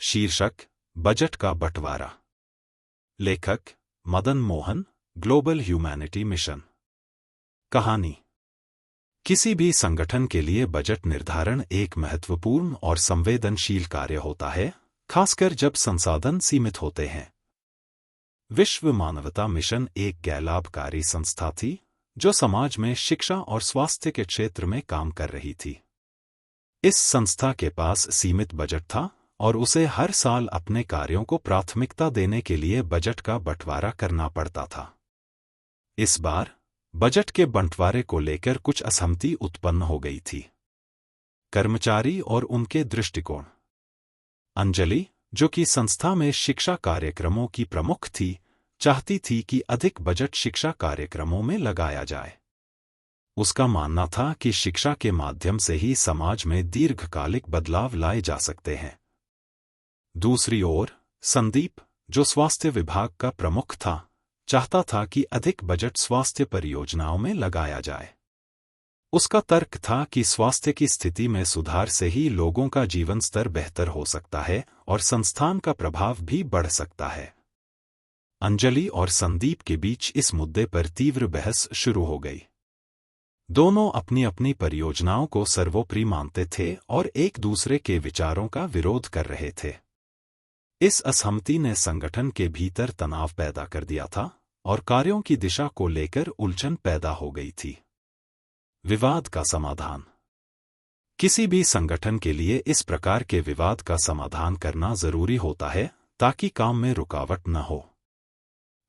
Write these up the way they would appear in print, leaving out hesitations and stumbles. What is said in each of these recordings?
शीर्षक बजट का बंटवारा। लेखक Madan Mohan, global humanity mission. कहानी। किसी भी संगठन के लिए बजट निर्धारण एक महत्वपूर्ण और संवेदनशील कार्य होता है, खासकर जब संसाधन सीमित होते हैं। विश्व मानवता मिशन एक गैर-लाभकारी संस्था थी जो समाज में शिक्षा और स्वास्थ्य के क्षेत्र में काम कर रही थी। इस संस्था के पास सीमित बजट था और उसे हर साल अपने कार्यों को प्राथमिकता देने के लिए बजट का बंटवारा करना पड़ता था। इस बार बजट के बंटवारे को लेकर कुछ असहमति उत्पन्न हो गई थी। कर्मचारी और उनके दृष्टिकोण। अंजलि, जो कि संस्था में शिक्षा कार्यक्रमों की प्रमुख थी, चाहती थी कि अधिक बजट शिक्षा कार्यक्रमों में लगाया जाए। उसका मानना था कि शिक्षा के माध्यम से ही समाज में दीर्घकालिक बदलाव लाए जा सकते हैं। दूसरी ओर संदीप, जो स्वास्थ्य विभाग का प्रमुख था, चाहता था कि अधिक बजट स्वास्थ्य परियोजनाओं में लगाया जाए। उसका तर्क था कि स्वास्थ्य की स्थिति में सुधार से ही लोगों का जीवन स्तर बेहतर हो सकता है और संस्थान का प्रभाव भी बढ़ सकता है। अंजलि और संदीप के बीच इस मुद्दे पर तीव्र बहस शुरू हो गई। दोनों अपनी अपनी परियोजनाओं को सर्वोपरि मानते थे और एक दूसरे के विचारों का विरोध कर रहे थे। इस असहमति ने संगठन के भीतर तनाव पैदा कर दिया था और कार्यों की दिशा को लेकर उलझन पैदा हो गई थी। विवाद का समाधान। किसी भी संगठन के लिए इस प्रकार के विवाद का समाधान करना जरूरी होता है ताकि काम में रुकावट न हो।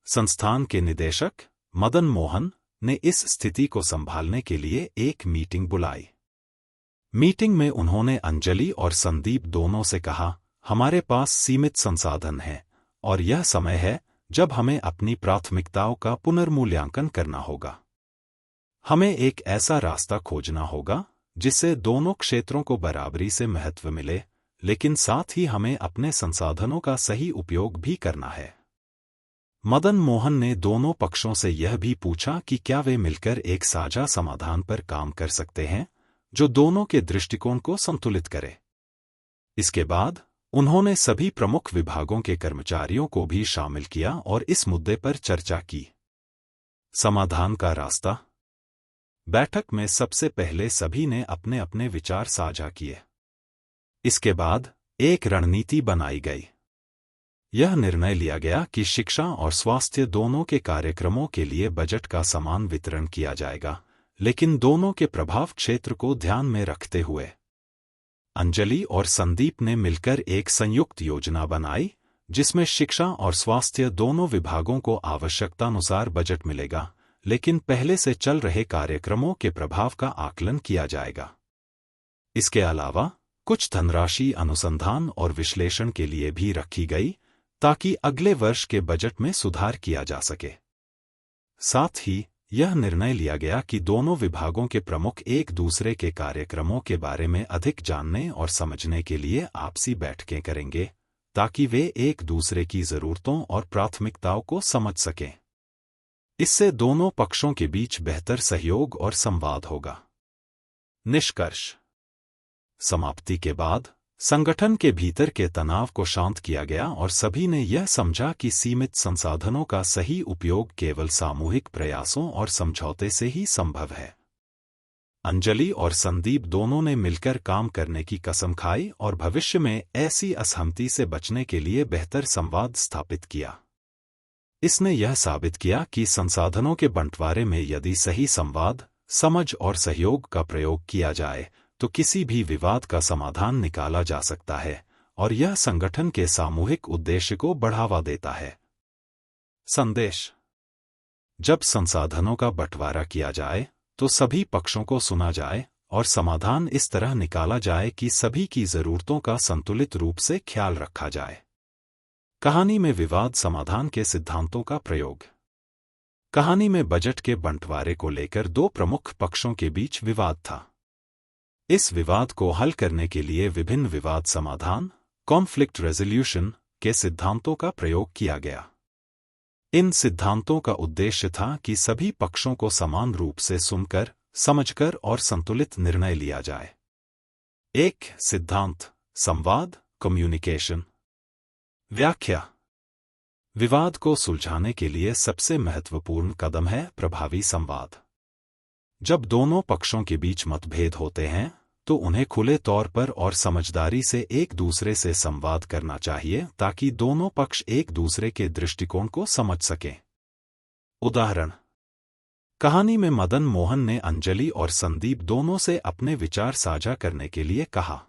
संस्थान के निदेशक मदन मोहन ने इस स्थिति को संभालने के लिए एक मीटिंग बुलाई। मीटिंग में उन्होंने अंजलि और संदीप दोनों से कहा, हमारे पास सीमित संसाधन हैं और यह समय है जब हमें अपनी प्राथमिकताओं का पुनर्मूल्यांकन करना होगा। हमें एक ऐसा रास्ता खोजना होगा जिससे दोनों क्षेत्रों को बराबरी से महत्व मिले, लेकिन साथ ही हमें अपने संसाधनों का सही उपयोग भी करना है। मदन मोहन ने दोनों पक्षों से यह भी पूछा कि क्या वे मिलकर एक साझा समाधान पर काम कर सकते हैं जो दोनों के दृष्टिकोण को संतुलित करे। इसके बाद उन्होंने सभी प्रमुख विभागों के कर्मचारियों को भी शामिल किया और इस मुद्दे पर चर्चा की। समाधान का रास्ता। बैठक में सबसे पहले सभी ने अपने अपने विचार साझा किए। इसके बाद एक रणनीति बनाई गई। यह निर्णय लिया गया कि शिक्षा और स्वास्थ्य दोनों के कार्यक्रमों के लिए बजट का समान वितरण किया जाएगा, लेकिन दोनों के प्रभाव क्षेत्र को ध्यान में रखते हुए। अंजलि और संदीप ने मिलकर एक संयुक्त योजना बनाई जिसमें शिक्षा और स्वास्थ्य दोनों विभागों को आवश्यकतानुसार बजट मिलेगा, लेकिन पहले से चल रहे कार्यक्रमों के प्रभाव का आकलन किया जाएगा। इसके अलावा कुछ धनराशि अनुसंधान और विश्लेषण के लिए भी रखी गई ताकि अगले वर्ष के बजट में सुधार किया जा सके। साथ ही यह निर्णय लिया गया कि दोनों विभागों के प्रमुख एक दूसरे के कार्यक्रमों के बारे में अधिक जानने और समझने के लिए आपसी बैठकें करेंगे ताकि वे एक दूसरे की जरूरतों और प्राथमिकताओं को समझ सकें। इससे दोनों पक्षों के बीच बेहतर सहयोग और संवाद होगा। निष्कर्ष। समाप्ति के बाद संगठन के भीतर के तनाव को शांत किया गया और सभी ने यह समझा कि सीमित संसाधनों का सही उपयोग केवल सामूहिक प्रयासों और समझौते से ही संभव है। अंजलि और संदीप दोनों ने मिलकर काम करने की कसम खाई और भविष्य में ऐसी असहमति से बचने के लिए बेहतर संवाद स्थापित किया। इसने यह साबित किया कि संसाधनों के बंटवारे में यदि सही संवाद, समझ और सहयोग का प्रयोग किया जाए तो किसी भी विवाद का समाधान निकाला जा सकता है और यह संगठन के सामूहिक उद्देश्य को बढ़ावा देता है। संदेश। जब संसाधनों का बंटवारा किया जाए तो सभी पक्षों को सुना जाए और समाधान इस तरह निकाला जाए कि सभी की जरूरतों का संतुलित रूप से ख्याल रखा जाए। कहानी में विवाद समाधान के सिद्धांतों का प्रयोग। कहानी में बजट के बंटवारे को लेकर दो प्रमुख पक्षों के बीच विवाद था। इस विवाद को हल करने के लिए विभिन्न विवाद समाधान, कॉन्फ्लिक्ट रेजोल्यूशन के सिद्धांतों का प्रयोग किया गया। इन सिद्धांतों का उद्देश्य था कि सभी पक्षों को समान रूप से सुनकर, समझकर और संतुलित निर्णय लिया जाए। एक सिद्धांत, संवाद, कम्युनिकेशन, व्याख्या। विवाद को सुलझाने के लिए सबसे महत्वपूर्ण कदम है प्रभावी संवाद। जब दोनों पक्षों के बीच मतभेद होते हैं तो उन्हें खुले तौर पर और समझदारी से एक दूसरे से संवाद करना चाहिए ताकि दोनों पक्ष एक दूसरे के दृष्टिकोण को समझ सकें। उदाहरण: कहानी में मदन मोहन ने अंजलि और संदीप दोनों से अपने विचार साझा करने के लिए कहा।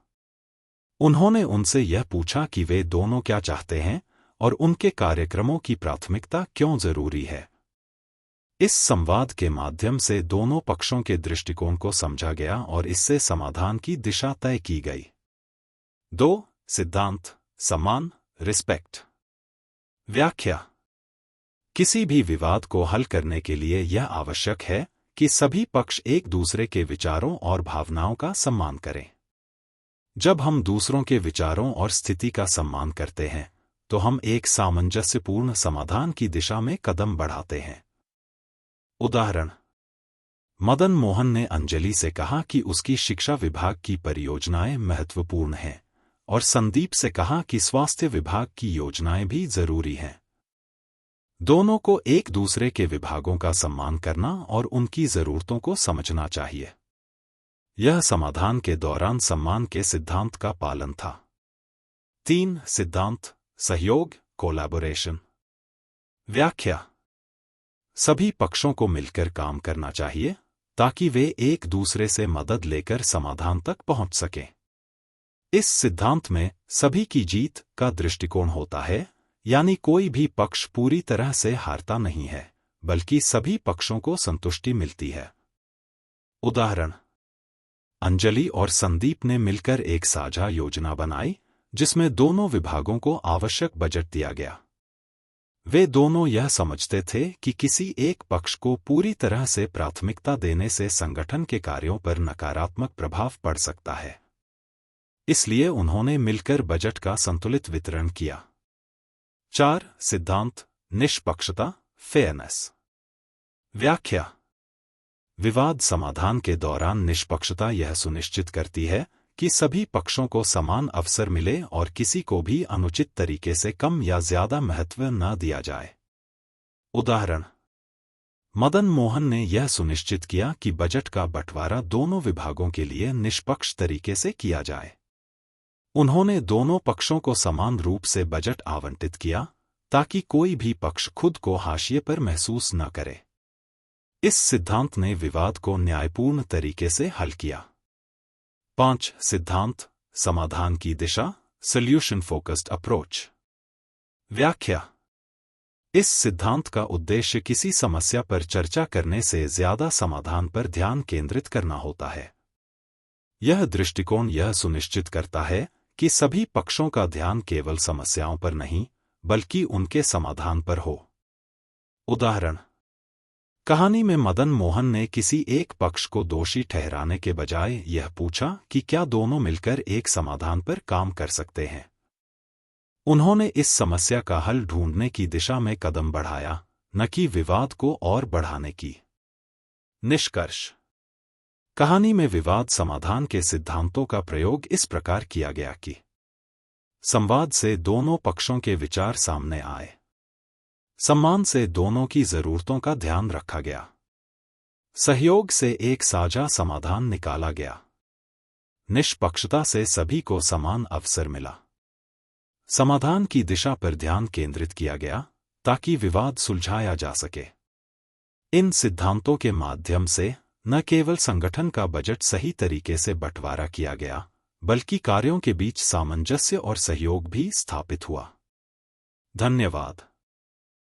उन्होंने उनसे यह पूछा कि वे दोनों क्या चाहते हैं और उनके कार्यक्रमों की प्राथमिकता क्यों जरूरी है। इस संवाद के माध्यम से दोनों पक्षों के दृष्टिकोण को समझा गया और इससे समाधान की दिशा तय की गई। 2. सिद्धांत, सम्मान, रिस्पेक्ट। व्याख्या। किसी भी विवाद को हल करने के लिए यह आवश्यक है कि सभी पक्ष एक दूसरे के विचारों और भावनाओं का सम्मान करें। जब हम दूसरों के विचारों और स्थिति का सम्मान करते हैं तो हम एक सामंजस्यपूर्ण समाधान की दिशा में कदम बढ़ाते हैं। उदाहरण: मदन मोहन ने अंजलि से कहा कि उसकी शिक्षा विभाग की परियोजनाएं महत्वपूर्ण हैं और संदीप से कहा कि स्वास्थ्य विभाग की योजनाएं भी जरूरी हैं। दोनों को एक दूसरे के विभागों का सम्मान करना और उनकी जरूरतों को समझना चाहिए। यह समाधान के दौरान सम्मान के सिद्धांत का पालन था। 3. सिद्धांत, सहयोग, कोलैबोरेशन। व्याख्या। सभी पक्षों को मिलकर काम करना चाहिए ताकि वे एक दूसरे से मदद लेकर समाधान तक पहुंच सकें। इस सिद्धांत में सभी की जीत का दृष्टिकोण होता है, यानी कोई भी पक्ष पूरी तरह से हारता नहीं है, बल्कि सभी पक्षों को संतुष्टि मिलती है। उदाहरण: अंजलि और संदीप ने मिलकर एक साझा योजना बनाई जिसमें दोनों विभागों को आवश्यक बजट दिया गया। वे दोनों यह समझते थे कि किसी एक पक्ष को पूरी तरह से प्राथमिकता देने से संगठन के कार्यों पर नकारात्मक प्रभाव पड़ सकता है। इसलिए उन्होंने मिलकर बजट का संतुलित वितरण किया। 4. सिद्धांत, निष्पक्षता, फेयरनेस। व्याख्या। विवाद समाधान के दौरान निष्पक्षता यह सुनिश्चित करती है कि सभी पक्षों को समान अवसर मिले और किसी को भी अनुचित तरीके से कम या ज्यादा महत्व न दिया जाए। उदाहरण: मदन मोहन ने यह सुनिश्चित किया कि बजट का बंटवारा दोनों विभागों के लिए निष्पक्ष तरीके से किया जाए। उन्होंने दोनों पक्षों को समान रूप से बजट आवंटित किया ताकि कोई भी पक्ष खुद को हाशिए पर महसूस न करे। इस सिद्धांत ने विवाद को न्यायपूर्ण तरीके से हल किया। 5. सिद्धांत, समाधान की दिशा, सॉल्यूशन फोकस्ड अप्रोच। व्याख्या। इस सिद्धांत का उद्देश्य किसी समस्या पर चर्चा करने से ज्यादा समाधान पर ध्यान केंद्रित करना होता है। यह दृष्टिकोण यह सुनिश्चित करता है कि सभी पक्षों का ध्यान केवल समस्याओं पर नहीं बल्कि उनके समाधान पर हो। उदाहरण: कहानी में मदन मोहन ने किसी एक पक्ष को दोषी ठहराने के बजाय यह पूछा कि क्या दोनों मिलकर एक समाधान पर काम कर सकते हैं। उन्होंने इस समस्या का हल ढूंढने की दिशा में कदम बढ़ाया, न कि विवाद को और बढ़ाने की। निष्कर्ष: कहानी में विवाद समाधान के सिद्धांतों का प्रयोग इस प्रकार किया गया कि संवाद से दोनों पक्षों के विचार सामने आए, सम्मान से दोनों की जरूरतों का ध्यान रखा गया, सहयोग से एक साझा समाधान निकाला गया, निष्पक्षता से सभी को समान अवसर मिला, समाधान की दिशा पर ध्यान केंद्रित किया गया ताकि विवाद सुलझाया जा सके। इन सिद्धांतों के माध्यम से न केवल संगठन का बजट सही तरीके से बंटवारा किया गया, बल्कि कार्यों के बीच सामंजस्य और सहयोग भी स्थापित हुआ। धन्यवाद।